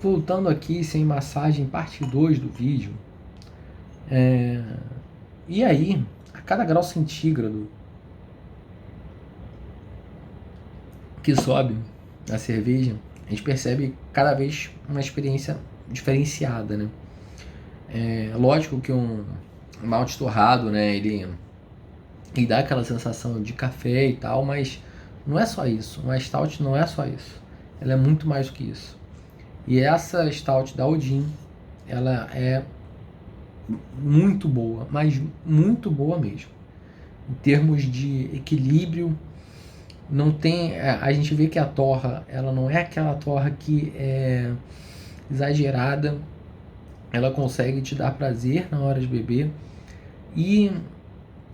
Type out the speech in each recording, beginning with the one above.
voltando aqui sem massagem, parte 2 do vídeo. E aí, a cada grau centígrado que sobe a cerveja, a gente percebe cada vez uma experiência diferenciada, né? Lógico que um malte torrado, né, ele dá aquela sensação de café e tal, mas não é só isso. Uma stout não é só isso. Ela é muito mais do que isso. E essa stout da Odin, ela é muito boa, mas muito boa mesmo. Em termos de equilíbrio, não tem, a gente vê que a torra, ela não é aquela torra que é exagerada, ela consegue te dar prazer na hora de beber e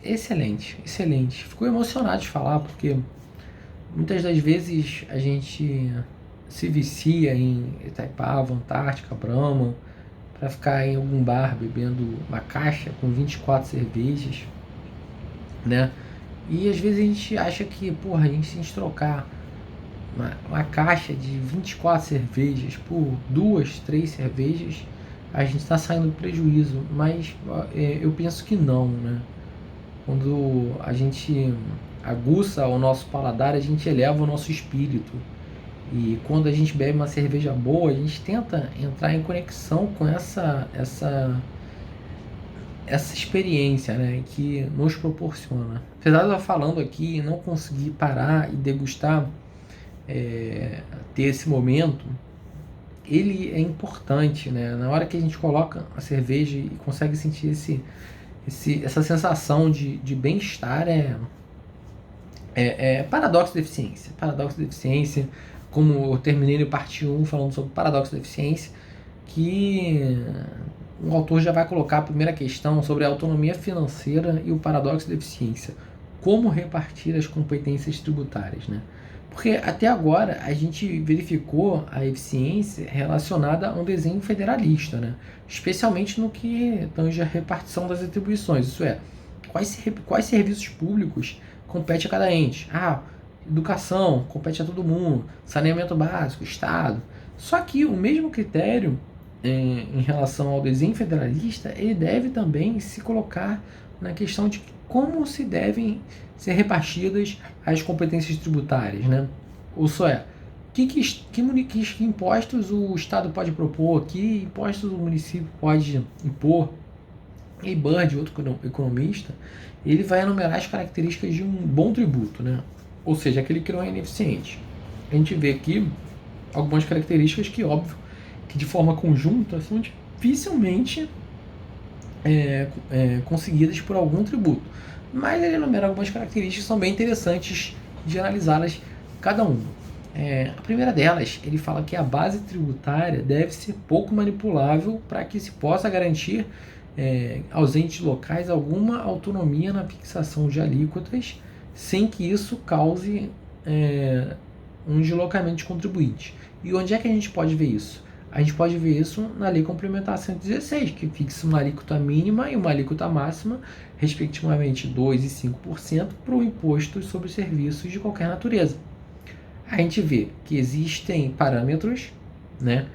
excelente, excelente. Fico emocionado de falar porque muitas das vezes a gente se vicia em Itaipava, Antártica, Brahma, para ficar em algum bar bebendo uma caixa com 24 cervejas, né? E às vezes a gente acha que, porra, a gente trocar uma caixa de 24 cervejas por 2, 3 cervejas, a gente está saindo do prejuízo, mas eu penso que não, né? Quando a gente aguça o nosso paladar, a gente eleva o nosso espírito. E quando a gente bebe uma cerveja boa, a gente tenta entrar em conexão com essa experiência, né, que nos proporciona. Apesar de eu estar falando aqui e não conseguir parar e degustar, ter esse momento, ele é importante, né? Na hora que a gente coloca a cerveja e consegue sentir essa sensação de bem-estar, paradoxo da eficiência. Paradoxo da eficiência, como eu terminei no parte 1 falando sobre paradoxo da eficiência, que o autor já vai colocar a primeira questão sobre a autonomia financeira e o paradoxo da eficiência. Como repartir as competências tributárias, né? Porque até agora a gente verificou a eficiência relacionada a um desenho federalista, né? Especialmente no que tange a repartição das atribuições, isso é, quais serviços públicos compete a cada ente. Educação compete a todo mundo, saneamento básico, Estado. Só que o mesmo critério em relação ao desenho federalista, ele deve também se colocar na questão de como se devem ser repartidas as competências tributárias, né? Ou seja, que impostos o Estado pode propor, que impostos o município pode impor. E Bird, outro economista, ele vai enumerar as características de um bom tributo, né? Ou seja, aquele que não é ineficiente. A gente vê aqui algumas características que, óbvio, que de forma conjunta são dificilmente conseguidas por algum tributo. Mas ele enumera algumas características que são bem interessantes de analisá-las cada uma. A primeira delas, ele fala que a base tributária deve ser pouco manipulável para que se possa garantir aos entes locais alguma autonomia na fixação de alíquotas, sem que isso cause um deslocamento de contribuinte. E onde é que a gente pode ver isso? A gente pode ver isso na Lei Complementar 116, que fixa uma alíquota mínima e uma alíquota máxima, respectivamente 2% e 5%, para o imposto sobre serviços de qualquer natureza. A gente vê que existem parâmetros, né,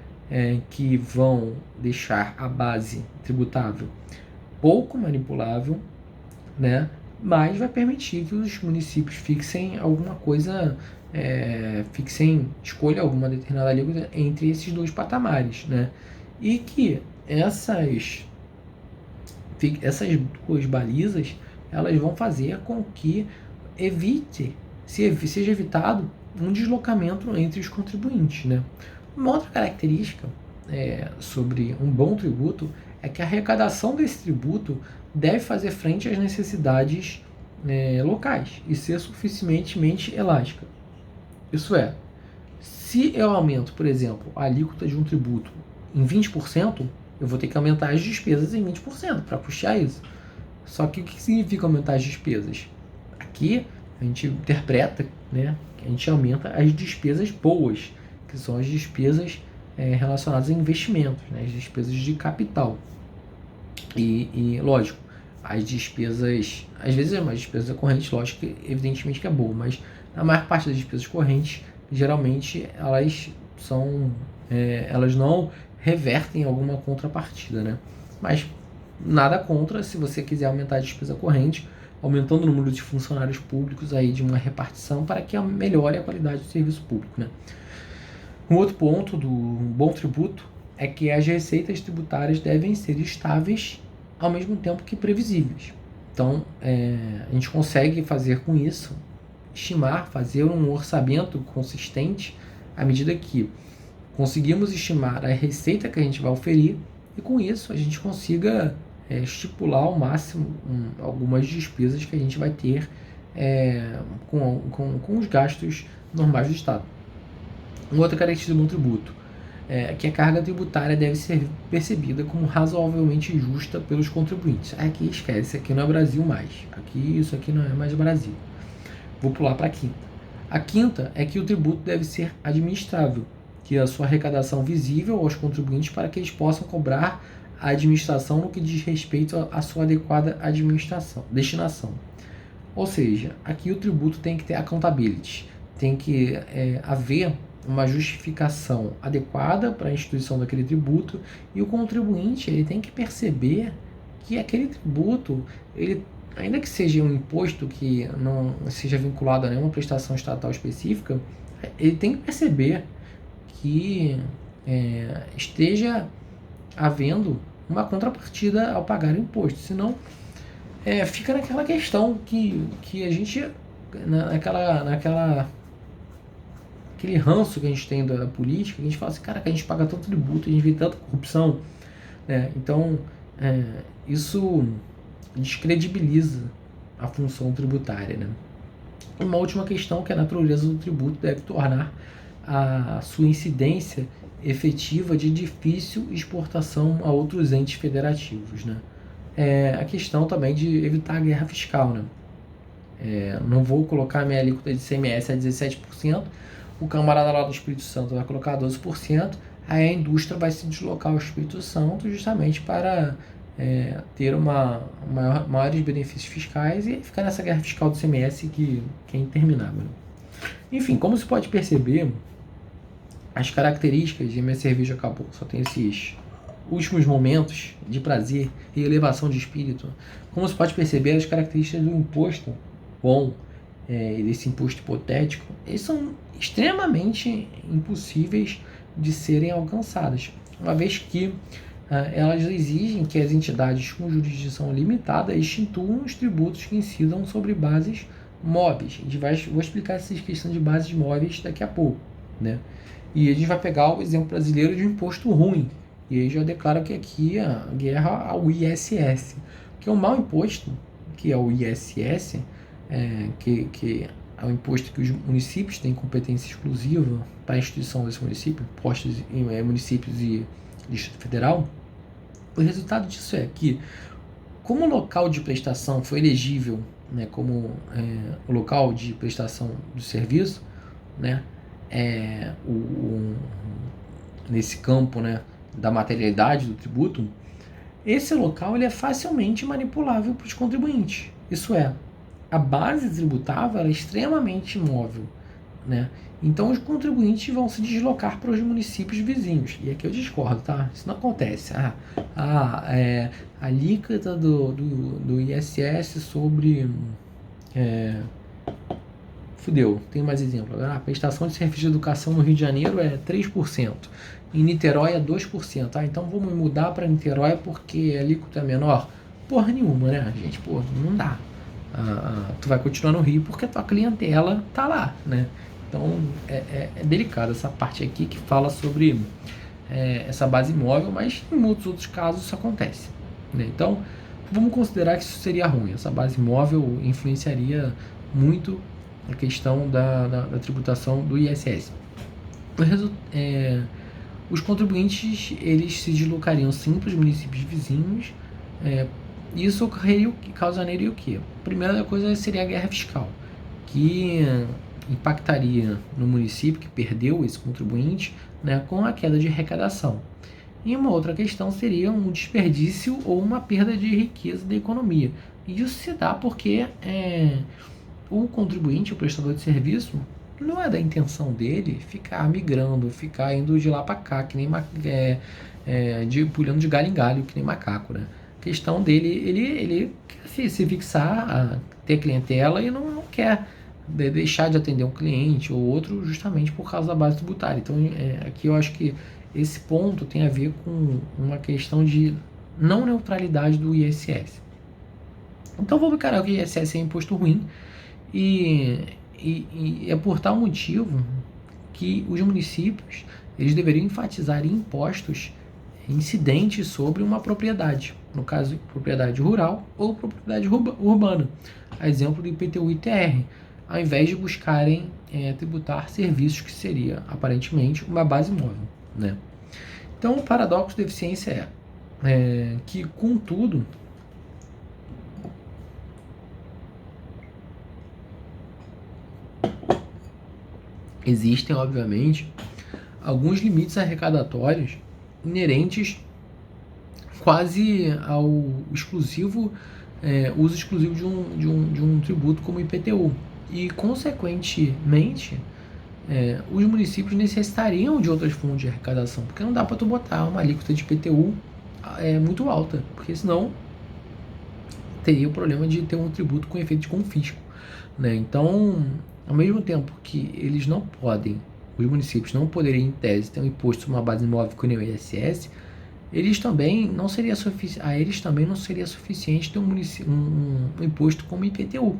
que vão deixar a base tributável pouco manipulável, né, mas vai permitir que os municípios fixem alguma coisa, escolha alguma determinada alíquota entre esses dois patamares, né, e que essas duas balizas, elas vão fazer com que seja evitado um deslocamento entre os contribuintes, né. Uma outra característica sobre um bom tributo é que a arrecadação desse tributo deve fazer frente às necessidades locais e ser suficientemente elástica. Isso é, se eu aumento, por exemplo, a alíquota de um tributo em 20%, eu vou ter que aumentar as despesas em 20% para puxar isso. Só que o que significa aumentar as despesas? Aqui a gente interpreta, né, que a gente aumenta as despesas boas, que são as despesas relacionadas a investimentos, né, as despesas de capital. E lógico, as despesas, às vezes as despesas correntes, lógico que evidentemente que é boa, mas na maior parte das despesas correntes, geralmente elas são elas não revertem alguma contrapartida, né? Mas nada contra se você quiser aumentar a despesa corrente, aumentando o número de funcionários públicos aí de uma repartição para que melhore a qualidade do serviço público, né? Um outro ponto do bom tributo é que as receitas tributárias devem ser estáveis ao mesmo tempo que previsíveis. Então, a gente consegue fazer com isso, estimar, fazer um orçamento consistente à medida que conseguimos estimar a receita que a gente vai oferir e com isso a gente consiga estipular ao máximo algumas despesas que a gente vai ter com os gastos normais do Estado. Uma outra característica do tributo é que a carga tributária deve ser percebida como razoavelmente justa pelos contribuintes. Aqui esquece, aqui não é Brasil mais. Isso aqui não é mais Brasil. Vou pular para a quinta. A quinta é que o tributo deve ser administrável, que a sua arrecadação visível aos contribuintes para que eles possam cobrar a administração no que diz respeito à sua adequada destinação. Ou seja, aqui o tributo tem que ter accountability, tem que haver uma justificação adequada para a instituição daquele tributo e o contribuinte ele tem que perceber que aquele tributo, ele, ainda que seja um imposto que não seja vinculado a nenhuma prestação estatal específica, ele tem que perceber que esteja havendo uma contrapartida ao pagar o imposto, senão fica naquela questão que a gente, aquele ranço que a gente tem da política, a gente fala assim, cara, que a gente paga tanto tributo, a gente vê tanta corrupção, então isso descredibiliza a função tributária, né? Uma última questão que a natureza do tributo deve tornar a sua incidência efetiva de difícil exportação a outros entes federativos, né? A questão também de evitar a guerra fiscal, né? Não vou colocar minha alíquota de ICMS a 17%, o camarada lá do Espírito Santo vai colocar 12%, aí a indústria vai se deslocar ao Espírito Santo justamente para ter maiores benefícios fiscais e ficar nessa guerra fiscal do ICMS que é interminável. Enfim, como se pode perceber, as características de minha cerveja acabou, só tem esses últimos momentos de prazer e elevação de espírito. Como se pode perceber, as características do imposto bom, desse imposto hipotético, eles são extremamente impossíveis de serem alcançadas, uma vez que elas exigem que as entidades com jurisdição limitada instituam os tributos que incidam sobre bases móveis. Vou explicar essa questão de bases móveis daqui a pouco, né? E a gente vai pegar o exemplo brasileiro de um imposto ruim, e aí já declaro que aqui a guerra ao ISS, que é um mau imposto, que é o ISS, que é um imposto que os municípios têm competência exclusiva para a instituição desse município, impostos em municípios e Distrito Federal. O resultado disso é que, como o local de prestação foi elegível, né, como o local de prestação do serviço, né, nesse campo, né, da materialidade do tributo, esse local ele é facilmente manipulável para os contribuintes. Isso é, a base tributável é extremamente móvel, né? Então os contribuintes vão se deslocar para os municípios vizinhos. E aqui eu discordo, tá? Isso não acontece. A alíquota do ISS sobre... Fudeu, tem mais exemplo. A prestação de serviço de educação no Rio de Janeiro é 3%. Em Niterói é 2%. Então vamos mudar para Niterói porque a alíquota é menor? Porra nenhuma, né, gente? Porra, não dá. Tu vai continuar no Rio porque a tua clientela tá lá, né? Então é delicado essa parte aqui que fala sobre essa base móvel, mas em muitos outros casos isso acontece, né? Então vamos considerar que isso seria ruim. Essa base móvel influenciaria muito a questão da tributação do ISS. Os contribuintes eles se deslocariam sim para os municípios vizinhos. Isso causaria o quê? A primeira coisa seria a guerra fiscal, que impactaria no município que perdeu esse contribuinte, né, com a queda de arrecadação. E uma outra questão seria um desperdício ou uma perda de riqueza da economia. E isso se dá porque o contribuinte, o prestador de serviço, não é da intenção dele ficar migrando, ficar indo de lá para cá, que nem pulando de galho em galho, que nem macaco, né? A questão dele, ele quer se fixar, ter clientela e não quer deixar de atender um cliente ou outro justamente por causa da base tributária. Então, aqui eu acho que esse ponto tem a ver com uma questão de não neutralidade do ISS. Então, vamos encarar que o ISS é imposto ruim e é por tal motivo que os municípios eles deveriam enfatizar impostos incidentes sobre uma propriedade, no caso, propriedade rural ou propriedade urbana, a exemplo do IPTU e ITR, ao invés de buscarem tributar serviços que seria, aparentemente, uma base móvel, né? Então, o paradoxo da eficiência é que, contudo, existem, obviamente, alguns limites arrecadatórios inerentes quase ao exclusivo uso exclusivo de um tributo como o IPTU. E, consequentemente, os municípios necessitariam de outras fontes de arrecadação, porque não dá para tu botar uma alíquota de IPTU muito alta, porque senão teria o problema de ter um tributo com efeito de confisco, né? Então, ao mesmo tempo que eles não podem, os municípios não poderiam, em tese, ter um imposto sobre uma base imóvel que nem o ISS, eles também não seria suficiente ter um imposto como IPTU.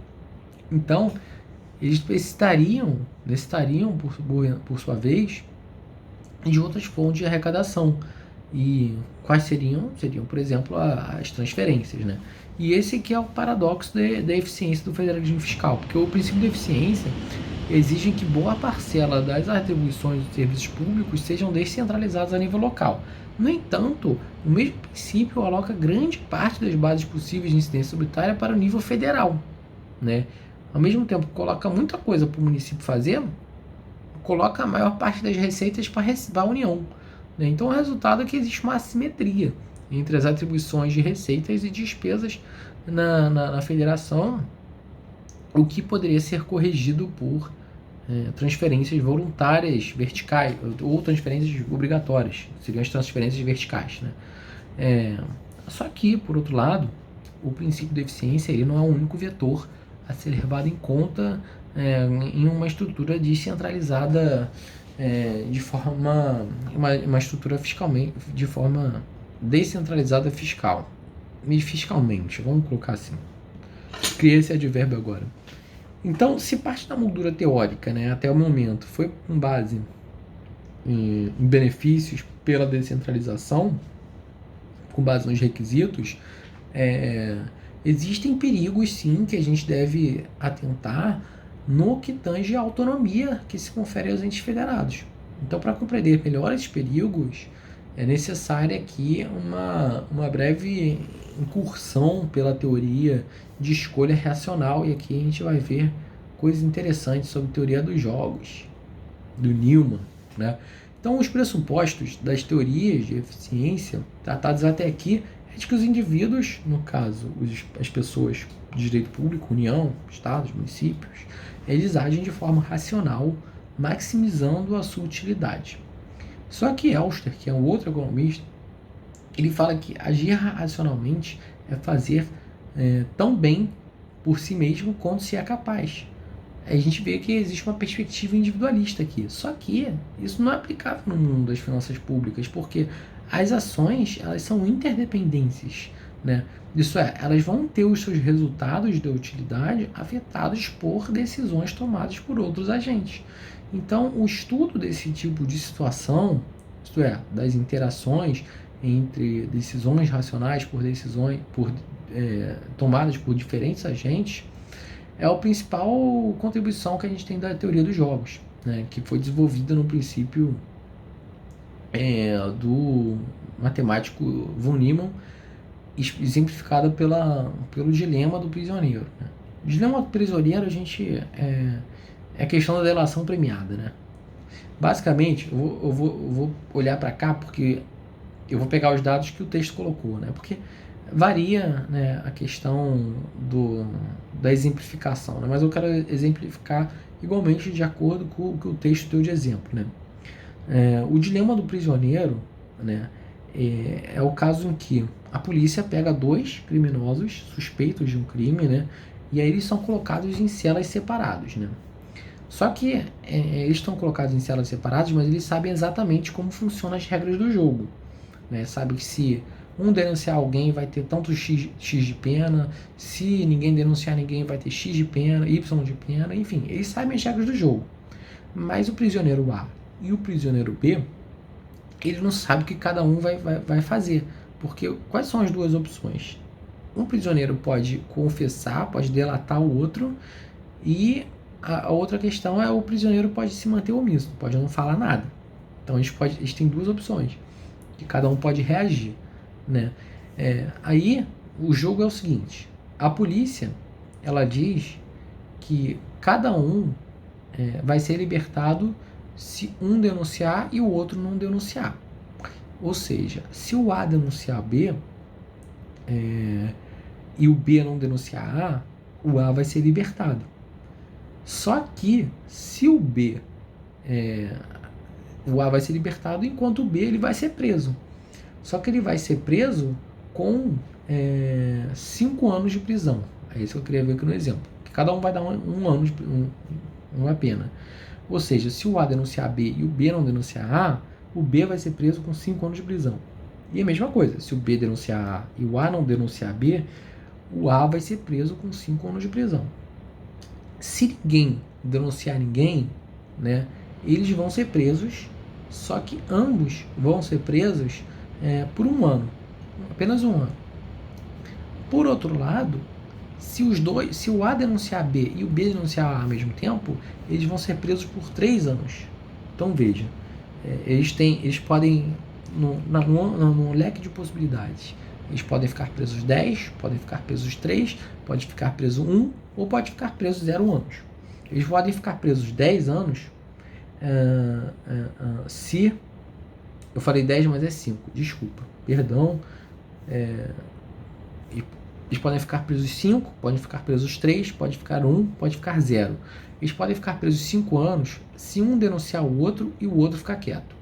Então, eles necessitariam por sua vez, de outras fontes de arrecadação. E quais seriam? Seriam, por exemplo, as transferências, né? E esse que é o paradoxo da eficiência do federalismo fiscal, porque o princípio da eficiência exige que boa parcela das atribuições dos serviços públicos sejam descentralizadas a nível local. No entanto, o mesmo princípio aloca grande parte das bases possíveis de incidência tributária para o nível federal, né? Ao mesmo tempo que coloca muita coisa para o município fazer, coloca a maior parte das receitas para a União, né? Então, o resultado é que existe uma assimetria entre as atribuições de receitas e despesas na federação, o que poderia ser corrigido por transferências voluntárias verticais ou transferências obrigatórias, seriam as transferências verticais, né? Só que, por outro lado, o princípio da eficiência ele não é o único vetor a ser levado em conta em uma estrutura descentralizada de forma uma estrutura fiscalmente de forma descentralizada fiscalmente, vamos colocar assim. Criei esse advérbio agora. Então, se parte da moldura teórica, né, até o momento, foi com base em benefícios pela descentralização, com base nos requisitos, existem perigos, sim, que a gente deve atentar no que tange a autonomia que se confere aos entes federados. Então, para compreender melhor esses perigos, é necessária aqui uma breve incursão pela teoria de escolha racional, e aqui a gente vai ver coisas interessantes sobre teoria dos jogos, do Newman, né? Então, os pressupostos das teorias de eficiência tratados até aqui é de que os indivíduos, no caso, as pessoas de direito público, União, Estados, municípios, eles agem de forma racional, maximizando a sua utilidade. Só que Elster, que é um outro economista, ele fala que agir racionalmente é fazer tão bem por si mesmo quanto se é capaz. A gente vê que existe uma perspectiva individualista aqui. Só que isso não é aplicável no mundo das finanças públicas, porque as ações elas são interdependentes, né? Isso é, elas vão ter os seus resultados de utilidade afetados por decisões tomadas por outros agentes. Então, o estudo desse tipo de situação, isto é, das interações entre decisões racionais tomadas por diferentes agentes, é a principal contribuição que a gente tem da teoria dos jogos, né, que foi desenvolvida no princípio do matemático von Neumann, exemplificada pelo dilema do prisioneiro, né? O dilema do prisioneiro é a questão da delação premiada, né? Basicamente, eu vou olhar para cá porque eu vou pegar os dados que o texto colocou, né? Porque varia, né, a questão da exemplificação, né? Mas eu quero exemplificar igualmente de acordo com o que o texto deu de exemplo, né? O dilema do prisioneiro, né, é o caso em que a polícia pega 2 criminosos suspeitos de um crime, né, e aí eles são colocados em celas separados, né? Só que eles estão colocados em celas separadas, mas eles sabem exatamente como funcionam as regras do jogo, né? Sabe que se um denunciar alguém vai ter tanto X de pena, se ninguém denunciar ninguém vai ter X de pena, Y de pena, enfim, eles sabem as regras do jogo. Mas o prisioneiro A e o prisioneiro B, ele não sabe o que cada um vai fazer. Porque quais são as duas opções? Um prisioneiro pode confessar, pode delatar o outro, e a outra questão é o prisioneiro pode se manter omisso, pode não falar nada. Então eles têm 2 opções, que cada um pode reagir, né? Aí o jogo é o seguinte: a polícia ela diz que cada um vai ser libertado se um denunciar e o outro não denunciar. Ou seja, se o A denunciar B e o B não denunciar A, o A vai ser libertado. Só que se o B o A vai ser libertado, enquanto o B ele vai ser preso. Só que ele vai ser preso com 5 anos de prisão. É isso que eu queria ver aqui no exemplo. Que cada um vai dar um ano de uma pena. Ou seja, se o A denunciar B e o B não denunciar A, o B vai ser preso com 5 anos de prisão. E a mesma coisa, se o B denunciar A e o A não denunciar B, o A vai ser preso com 5 anos de prisão. Se ninguém denunciar ninguém, né, eles vão ser presos, só que ambos vão ser presos por 1 ano, apenas 1 ano. Por outro lado, se o A denunciar B e o B denunciar A ao mesmo tempo, eles vão ser presos por 3 anos. Então veja, eles podem, no leque de possibilidades, eles podem ficar presos 10, podem ficar presos 3, pode ficar preso 1 ou pode ficar preso 0 anos. Eles podem ficar presos 10 anos se... Eu falei 10, mas é 5, desculpa, perdão. Eles podem ficar presos 5, podem ficar presos 3, pode ficar 1, pode ficar 0. Eles podem ficar presos 5 anos se um denunciar o outro e o outro ficar quieto.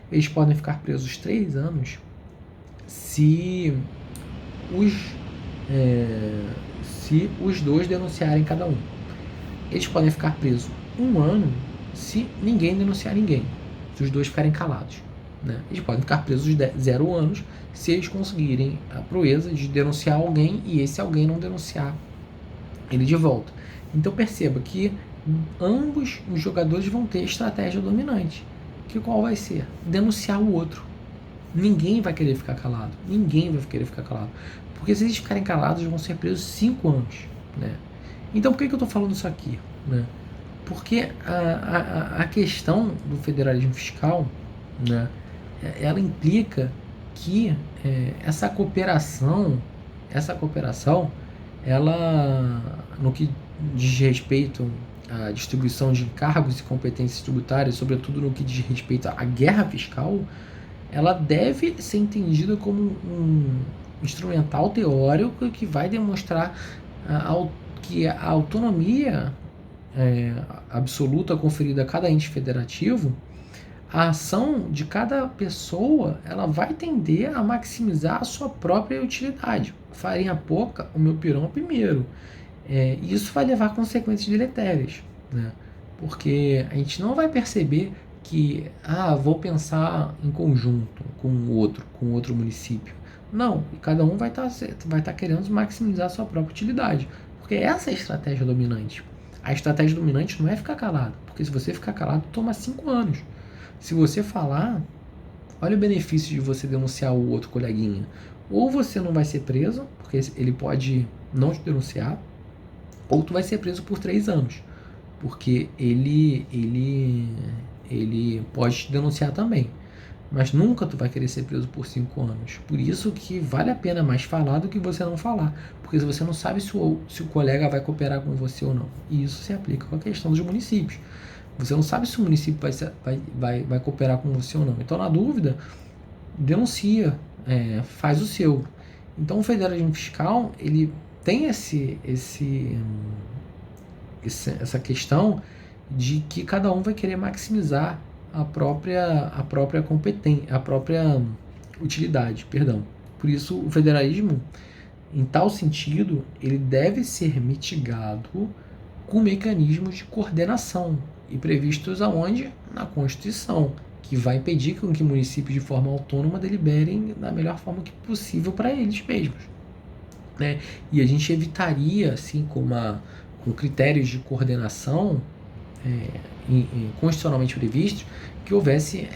Eles podem ficar presos 3 anos se os 2 denunciarem cada um. Eles podem ficar presos 1 ano se ninguém denunciar ninguém, se os 2 ficarem calados, né? Eles podem ficar presos 0 anos se eles conseguirem a proeza de denunciar alguém e esse alguém não denunciar ele de volta. Então perceba que ambos os jogadores vão ter estratégia dominante. Que qual vai ser? Denunciar o outro. Ninguém vai querer ficar calado. Ninguém vai querer ficar calado. Porque se eles ficarem calados, eles vão ser presos 5 anos, né? Então por que eu estou falando isso aqui, né? Porque a questão do federalismo fiscal, né, ela implica que essa cooperação, ela, no que diz respeito à distribuição de encargos e competências tributárias, sobretudo no que diz respeito à guerra fiscal, ela deve ser entendida como um instrumental teórico que vai demonstrar que a autonomia absoluta conferida a cada ente federativo, a ação de cada pessoa, ela vai tender a maximizar a sua própria utilidade. Farinha pouca, o meu pirão é primeiro. E isso vai levar a consequências deletérias, né? Porque a gente não vai perceber que, vou pensar em conjunto com outro município. Não, cada um vai estar querendo maximizar a sua própria utilidade. Porque essa é a estratégia dominante. A estratégia dominante não é ficar calado, porque se você ficar calado, toma 5 anos. Se você falar, olha o benefício de você denunciar o outro coleguinha. Ou você não vai ser preso, porque ele pode não te denunciar, ou tu vai ser preso por 3 anos, porque ele pode te denunciar também. Mas nunca tu vai querer ser preso por 5 anos. Por isso que vale a pena mais falar do que você não falar. Porque você não sabe se o colega vai cooperar com você ou não. E isso se aplica com a questão dos municípios. Você não sabe se o município vai cooperar com você ou não. Então, na dúvida, denuncia, faz o seu. Então, o federalismo fiscal, ele tem essa questão de que cada um vai querer maximizar a própria competência, a própria utilidade, perdão. Por isso, o federalismo, em tal sentido, ele deve ser mitigado com mecanismos de coordenação e previstos aonde? Na Constituição, que vai impedir que municípios de forma autônoma deliberem da melhor forma que possível para eles mesmos, né? E a gente evitaria, assim, com critérios de coordenação constitucionalmente previstos, que houvesse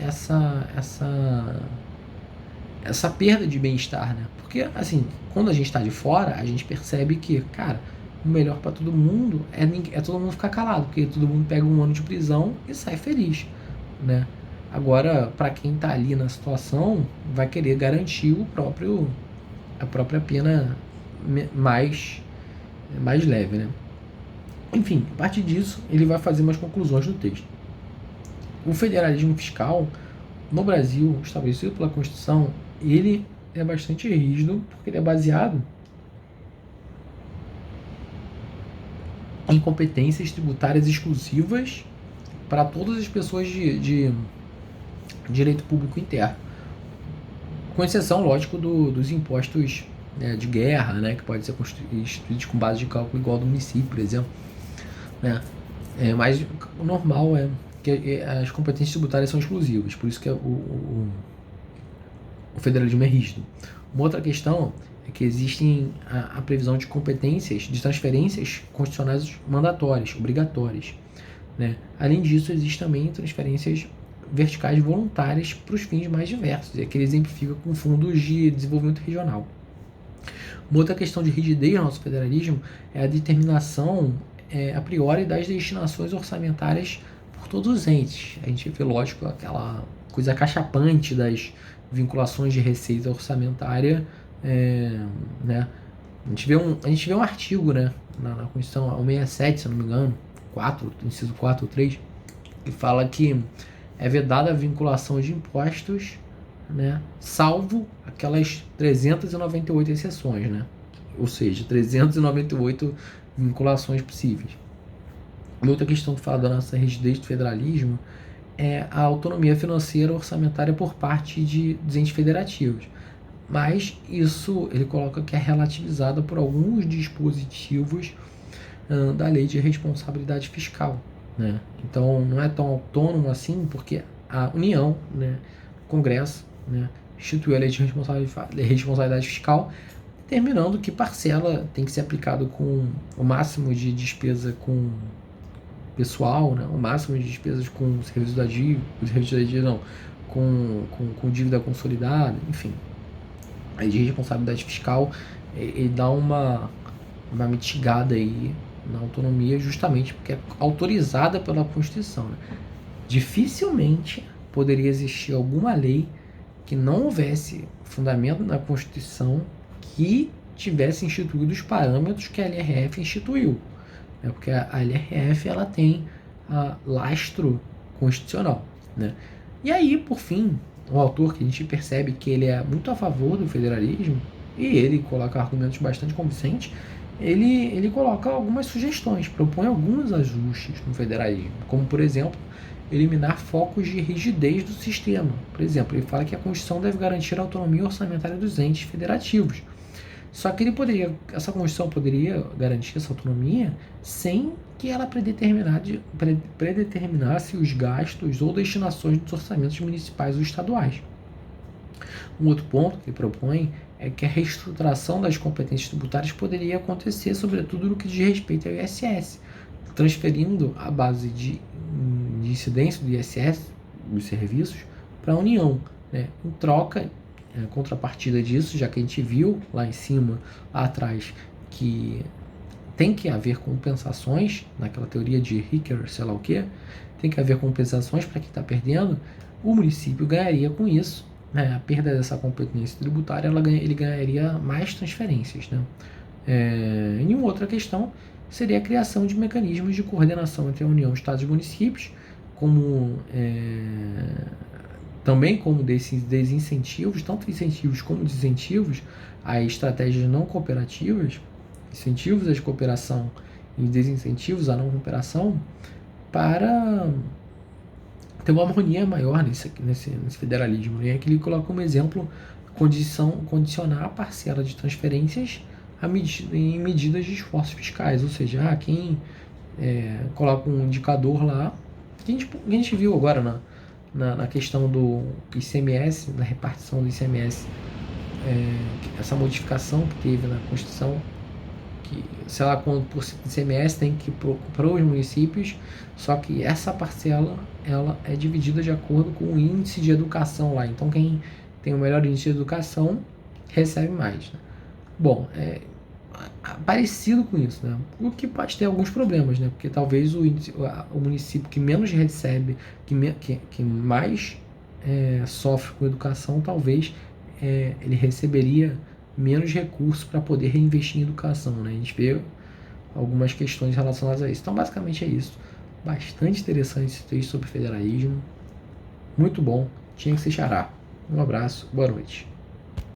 essa perda de bem-estar, né? Porque, assim, quando a gente está de fora, a gente percebe que, cara, o melhor para todo mundo é todo mundo ficar calado, porque todo mundo pega um ano de prisão e sai feliz, né? Agora, para quem está ali na situação, vai querer garantir a própria pena mais leve, né? Enfim, a partir disso, ele vai fazer umas conclusões no texto. O federalismo fiscal, no Brasil, estabelecido pela Constituição, ele é bastante rígido, porque ele é baseado em competências tributárias exclusivas para todas as pessoas de direito público interno, com exceção, lógico, dos impostos, né, de guerra, né, que pode ser instituídos com base de cálculo igual do município, por exemplo, né? Mas o normal é que as competências tributárias são exclusivas, por isso que o federalismo é rígido. Uma outra questão é que existem a previsão de competências, de transferências constitucionais mandatórias, obrigatórias, né? Além disso, existem também transferências verticais voluntárias para os fins mais diversos, e aqui ele exemplifica com fundos de desenvolvimento regional. Uma outra questão de rigidez no nosso federalismo é a determinação a priori das destinações orçamentárias por todos os entes. A gente vê, lógico, aquela coisa acachapante das vinculações de receita orçamentária, né? A gente vê um artigo, né, na Constituição, ao 67, se eu não me engano, 4, inciso 4 ou 3, que fala que é vedada a vinculação de impostos, né, salvo aquelas 398 exceções, né? Ou seja, 398 vinculações possíveis. Outra questão que fala da nossa rigidez do federalismo é a autonomia financeira orçamentária por parte dos entes federativos. Mas isso ele coloca que é relativizada por alguns dispositivos da lei de responsabilidade fiscal, né? Então não é tão autônomo assim, porque a União, né, o Congresso, né, instituiu a lei de responsabilidade fiscal, determinando que parcela tem que ser aplicado com o máximo de despesa com pessoal, né, o máximo de despesas com serviços da dívida, com dívida consolidada, enfim. A lei de responsabilidade fiscal ele dá uma mitigada aí na autonomia, justamente porque é autorizada pela Constituição, né? Dificilmente poderia existir alguma lei que não houvesse fundamento na Constituição que tivesse instituído os parâmetros que a LRF instituiu, né? Porque a LRF ela tem lastro constitucional, né? E aí, por fim, o autor, que a gente percebe que ele é muito a favor do federalismo, e ele coloca argumentos bastante convincentes, ele coloca algumas sugestões, propõe alguns ajustes no federalismo, como, por exemplo, eliminar focos de rigidez do sistema. Por exemplo, ele fala que a Constituição deve garantir a autonomia orçamentária dos entes federativos. Só que essa Constituição poderia garantir essa autonomia sem que ela predeterminasse os gastos ou destinações dos orçamentos municipais ou estaduais. Um outro ponto que ele propõe é que a reestruturação das competências tributárias poderia acontecer, sobretudo no que diz respeito ao ISS, transferindo a base de incidência do ISS, dos serviços, para a União, né? Em troca, contrapartida disso, já que a gente viu lá em cima, lá atrás, que tem que haver compensações, naquela teoria de Ricker, sei lá o que, tem que haver compensações para quem está perdendo, o município ganharia com isso, né? A perda dessa competência tributária, ele ganharia mais transferências, né? E uma outra questão seria a criação de mecanismos de coordenação entre a União, Estados e municípios, também como desincentivos, tanto incentivos como desincentivos a estratégias não cooperativas, incentivos à cooperação e desincentivos à não cooperação, para ter uma harmonia maior nesse federalismo. E aqui ele coloca como exemplo condicionar a parcela de transferências em medidas de esforços fiscais, ou seja, quem coloca um indicador lá, que a gente viu agora na questão do ICMS, da repartição do ICMS, essa modificação que teve na Constituição, que sei lá quanto por cento do ICMS tem que ir para os municípios, só que essa parcela ela é dividida de acordo com o índice de educação lá. Então quem tem o melhor índice de educação recebe mais, né? Bom, parecido com isso, né? O que pode ter alguns problemas, né? Porque talvez o município que menos recebe, que mais sofre com educação, talvez ele receberia menos recursos para poder reinvestir em educação, né? A gente vê algumas questões relacionadas a isso. Então, basicamente é isso. Bastante interessante esse texto sobre federalismo. Muito bom. Tinha que ser xará. Um abraço. Boa noite.